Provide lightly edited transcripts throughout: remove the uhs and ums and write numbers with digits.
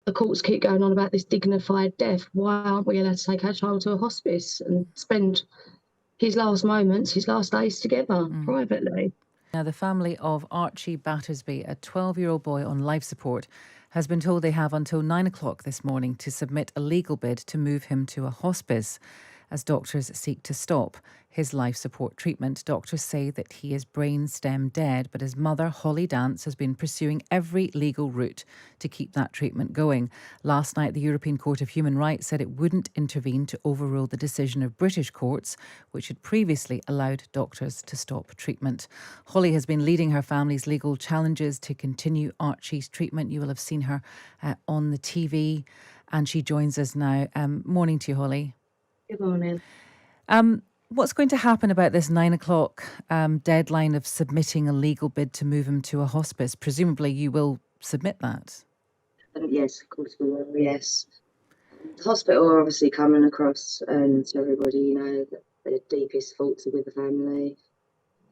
the courts keep going on about this dignified death. Why aren't we allowed to take our child to a hospice and spend his last moments, his last days together privately? Now, the family of Archie Battersbee, a 12-year-old boy on life support, has been told they have until 9 o'clock this morning to submit a legal bid to move him to a hospice as doctors seek to stop his life support treatment. Doctors say that he is brainstem dead, but his mother, Hollie Dance, has been pursuing every legal route to keep that treatment going. Last night, the European Court of Human Rights said it wouldn't intervene to overrule the decision of British courts, which had previously allowed doctors to stop treatment. Hollie has been leading her family's legal challenges to continue Archie's treatment. You will have seen her on the TV, and she joins us now. Morning to you, Hollie. Good morning. What's going to happen about this 9 o'clock deadline of submitting a legal bid to move him to a hospice? Presumably you will submit that. Yes, of course we will, yes. The hospital are obviously coming across to everybody, you know, that their deepest thoughts are with the family,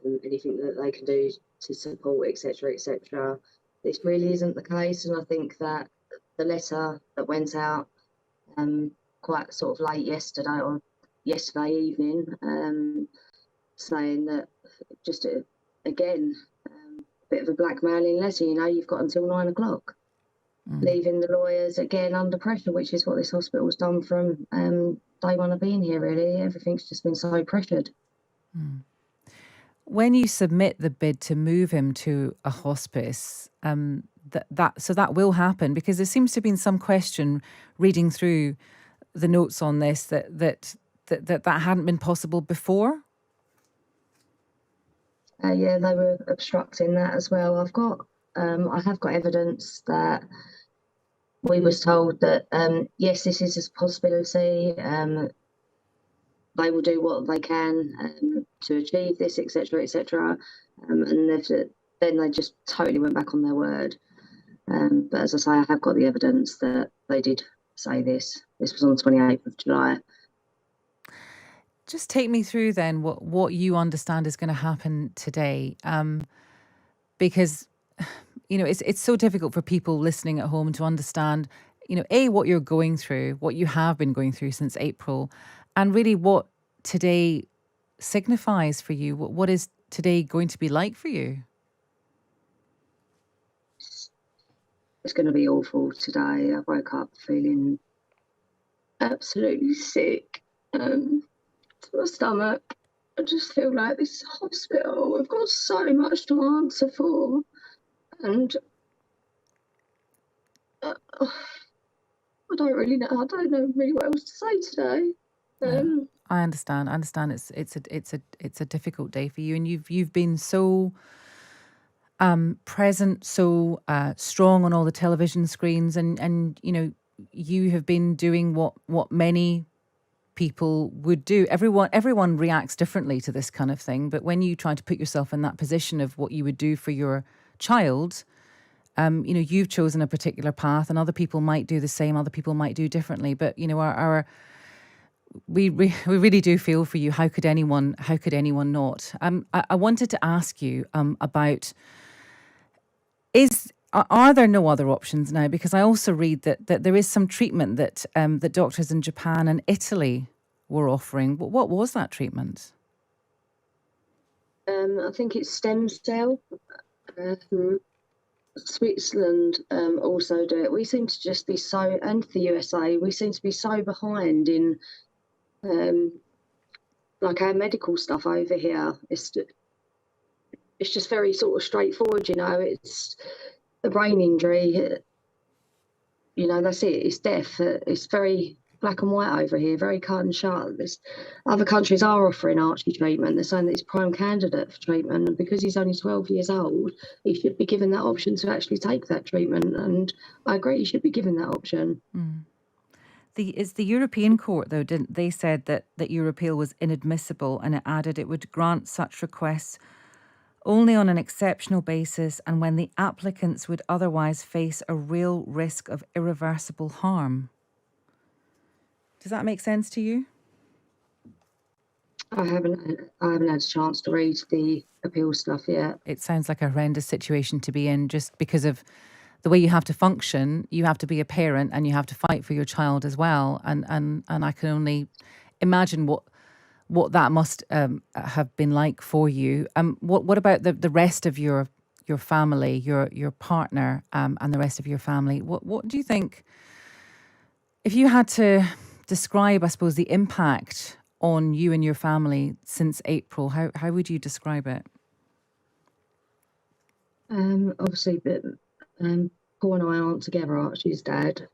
and anything that they can do to support, etc., etc. This really isn't the case, and I think that the letter that went out quite sort of late yesterday evening, saying that just again, a bit of a blackmailing letter, you know, you've got until 9 o'clock. Leaving the lawyers again under pressure, which is what this hospital's done from day one of being here, really. Everything's just been so pressured. When you submit the bid to move him to a hospice, that will happen, because there seems to have been some question reading through the notes on this that hadn't been possible before. Yeah, they were obstructing that as well. I have got evidence that we was told that yes, this is a possibility. They will do what they can to achieve this, etc., etc. And then they just totally went back on their word. But as I say, I have got the evidence that they did say this. This was on the 28th of July. Just take me through then what you understand is going to happen today, because you know it's so difficult for people listening at home to understand, you know, what you're going through, what you have been going through since April, and really what today signifies for you. What is today going to be like for you? It's going to be awful today. I woke up feeling absolutely sick. To my stomach. I just feel like this hospital, we've got so much to answer for, and I don't really know. I don't know really what else to say today. I understand. It's a difficult day for you, and you've been so present, so strong on all the television screens, and you know you have been doing what many people would do. Everyone reacts differently to this kind of thing, but when you try to put yourself in that position of what you would do for your child, you know, you've chosen a particular path, and other people might do the same. Other people might do differently, but you know, we really do feel for you. How could anyone not? I wanted to ask you about are there no other options now? Because I also read that there is some treatment that that doctors in Japan and Italy were offering. What was that treatment? I think it's stem cell. Switzerland also do it. We seem to just be so, and the USA, we seem to be so behind in like our medical stuff over here. It's just very sort of straightforward, you know. It's a brain injury, you know, that's it. It's death. It's very black and white over here, very cut and shut. Other countries are offering Archie treatment. They're saying that he's prime candidate for treatment, and because he's only 12 years old, he should be given that option to actually take that treatment. And I agree, he should be given that option. It's the European Court, though, didn't they, said that your appeal was inadmissible, and it added it would grant such requests only on an exceptional basis and when the applicants would otherwise face a real risk of irreversible harm. Does that make sense to you? I haven't had a chance to read the appeal stuff yet. It sounds like a horrendous situation to be in, just because of the way you have to function, you have to be a parent and you have to fight for your child as well. And I can only imagine what that must have been like for you. What about the rest of your family, your partner, and the rest of your family? What do you think, if you had to describe, I suppose, the impact on you and your family since April? How would you describe it? Obviously, but Paul and I aren't together. Archie's dad.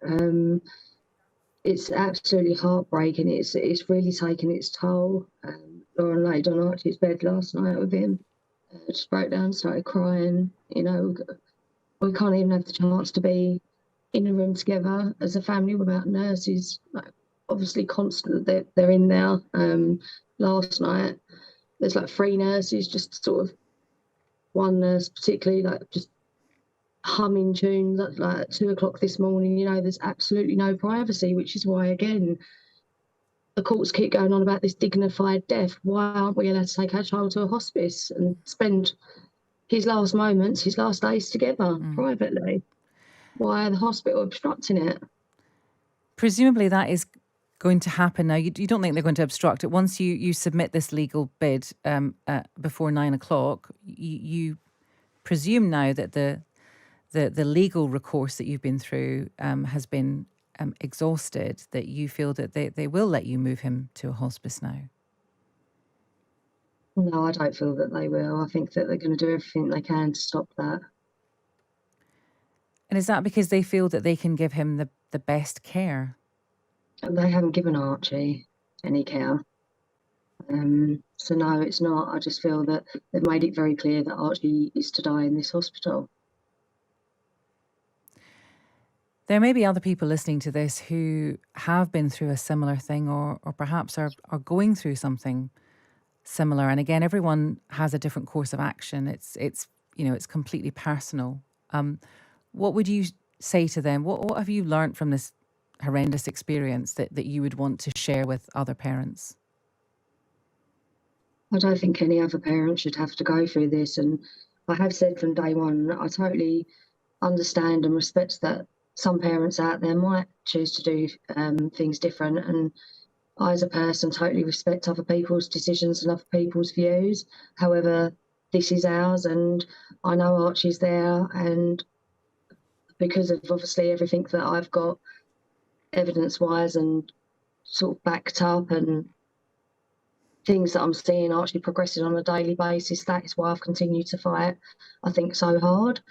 It's absolutely heartbreaking. It's really taken its toll. Lauren laid on Archie's bed last night with him. Just broke down, started crying. You know, we can't even have the chance to be in a room together as a family without nurses. Like, obviously, constant that they're in there. Last night, there's like 3 nurses, just sort of one nurse particularly, like just humming tunes at like 2 o'clock this morning. You know, there's absolutely no privacy, which is why, again, the courts keep going on about this dignified death. Why aren't we allowed to take our child to a hospice and spend his last moments, his last days together privately? Why are the hospital obstructing it? Presumably that is going to happen now. You don't think they're going to obstruct it once you submit this legal bid before 9 o'clock. You presume now that the legal recourse that you've been through has been exhausted, that you feel that they will let you move him to a hospice now? No, I don't feel that they will. I think that they're going to do everything they can to stop that. And is that because they feel that they can give him the best care? And they haven't given Archie any care. So no, it's not. I just feel that they've made it very clear that Archie is to die in this hospital. There may be other people listening to this who have been through a similar thing or perhaps are going through something similar. And again, everyone has a different course of action. It's completely personal. What would you say to them? What have you learned from this horrendous experience that you would want to share with other parents? I don't think any other parent should have to go through this. And I have said from day one, I totally understand and respect that some parents out there might choose to do things different. And I, as a person, totally respect other people's decisions and other people's views. However, this is ours, and I know Archie's there. And because of obviously everything that I've got evidence-wise and sort of backed up and things that I'm seeing Archie progressing on a daily basis, that is why I've continued to fight, I think, so hard.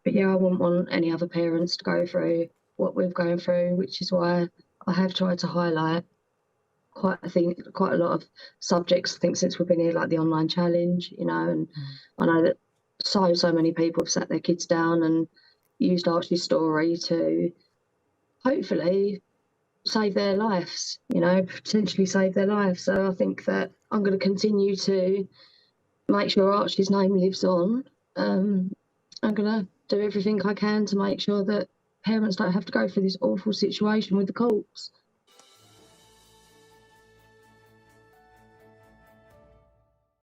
But yeah, I wouldn't want any other parents to go through what we're going through, which is why I have tried to highlight quite a lot of subjects, I think, since we've been here, like the online challenge, you know, and I know that so many people have sat their kids down and used Archie's story to hopefully save their lives, you know, potentially save their lives. So I think that I'm going to continue to make sure Archie's name lives on. I'm going to do everything I can to make sure that parents don't have to go through this awful situation with the courts.